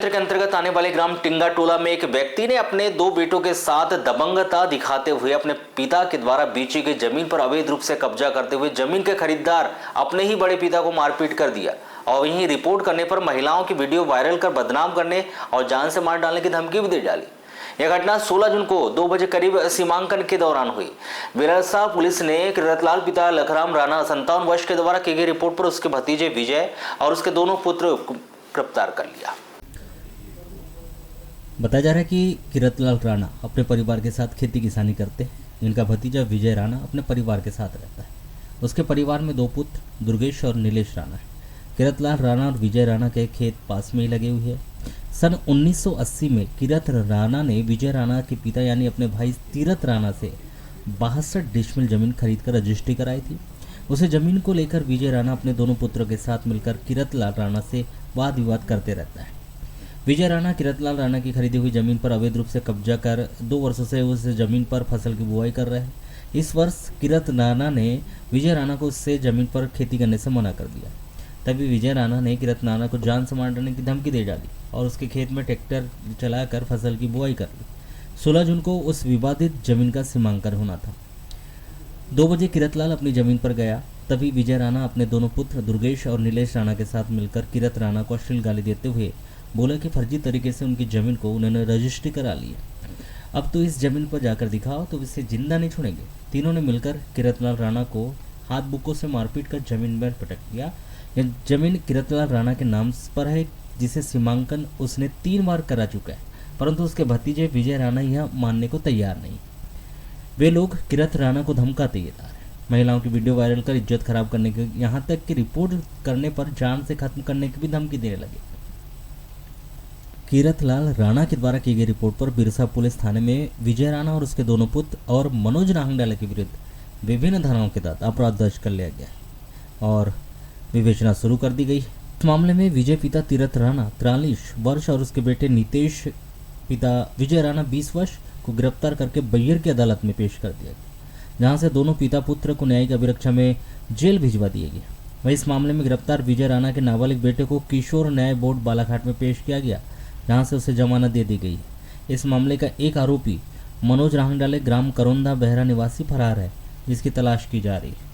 क्षेत्र के अंतर्गत आने वाले ग्राम टिंगा टोला में एक व्यक्ति ने अपने दो बेटों के साथ दबंगता दिखाते हुए अपने पिता के द्वारा बेची गई जमीन पर अवैध रूप से कब्जा करते हुए जमीन के खरीदार अपने ही बड़े पिता को मारपीट कर दिया और वहीं रिपोर्ट करने पर महिलाओं की वीडियो वायरल कर बदनाम करने और जान से मार डालने की धमकी भी दे डाली। यह घटना 16 जून को 2 बजे करीब सीमांकन के दौरान हुई। विरसा पुलिस ने रतलाल पिता लखराम राणा 57 वर्ष के द्वारा की गई रिपोर्ट पर उसके भतीजे विजय और उसके दोनों पुत्र गिरफ्तार कर लिया। बताया जा रहा है कि किरतलाल राणा अपने परिवार के साथ खेती किसानी करते हैं। इनका भतीजा विजय राणा अपने परिवार के साथ रहता है। उसके परिवार में दो पुत्र दुर्गेश और नीलेश राणा है। किरतलाल राणा और विजय राणा के खेत पास में ही लगे हुए हैं। सन 1980 में किरत राणा ने विजय राणा के पिता यानी अपने भाई तीरथ राणा से 62 डिसमिल जमीन खरीदकर रजिस्ट्री कराई थी। उसे जमीन को लेकर विजय राणा अपने दोनों पुत्रों के साथ मिलकर किरतलाल राणा से वाद विवाद करते रहता है। विजय राणा किरतलाल राणा की खरीदी हुई जमीन पर अवैध रूप से कब्जा कर 2 वर्षों से उस जमीन पर फसल की बुआई कर रहे हैं। इस वर्ष किरत राणा ने विजय राणा को उससे जमीन पर खेती करने से मना कर दिया। तभी विजय राणा ने किरत राणा को जान से मार डालने की धमकी दे डाली और उसके खेत में ट्रैक्टर चलाकर फसल की बुआई कर ली। 16 जून को उस विवादित जमीन का सीमांकन होना था। 2 बजे किरतलाल अपनी जमीन पर गया। तभी विजय राणा अपने दोनों पुत्र दुर्गेश और नीलेश राणा के साथ मिलकर किरत राणा को अश्लील गाली देते हुए बोला कि फर्जी तरीके से उनकी जमीन को उन्होंने रजिस्ट्री करा ली है। अब तो इस जमीन पर जाकर दिखाओ तो इसे जिंदा नहीं छोड़ेंगे। तीनों ने मिलकर किरतलाल राणा को हाथ बुक्कों से मारपीट कर जमीन में पटक दिया। यह जमीन किरतलाल राणा के नाम पर है, जिसे सीमांकन उसने 3 बार करा चुका है, परंतु उसके भतीजे विजय राणा यह मानने को तैयार नहीं। वे लोग किरत राणा को धमकाते ये रहे। महिलाओं की वीडियो वायरल कर इज्जत खराब करने की, यहाँ तक कि रिपोर्ट करने पर जान से खत्म करने की भी धमकी देने लगे। किरतलाल राणा के द्वारा की गई रिपोर्ट पर बिरसा पुलिस थाने में विजय राणा और उसके दोनों पुत्र और मनोज राहंगडाले के विरुद्ध विभिन्न धाराओं के तहत अपराध दर्ज कर लिया गया और विवेचना शुरू कर दी गई। इस मामले में विजय पिता तीरथ राणा 43 वर्ष और उसके बेटे नीतेश पिता विजय राणा 20 वर्ष को गिरफ्तार करके बैयर की अदालत में पेश कर दिया गया, जहां से दोनों पिता पुत्र को न्यायिक अभिरक्षा में जेल भिजवा दिए गए। वहीं इस मामले में गिरफ्तार विजय राणा के नाबालिग बेटे को किशोर न्याय बोर्ड बालाघाट में पेश किया गया, जहां से उसे जमानत दे दी गई। इस मामले का एक आरोपी मनोज राहंगडाले ग्राम करोंदा बहरा निवासी फरार है, जिसकी तलाश की जा रही है।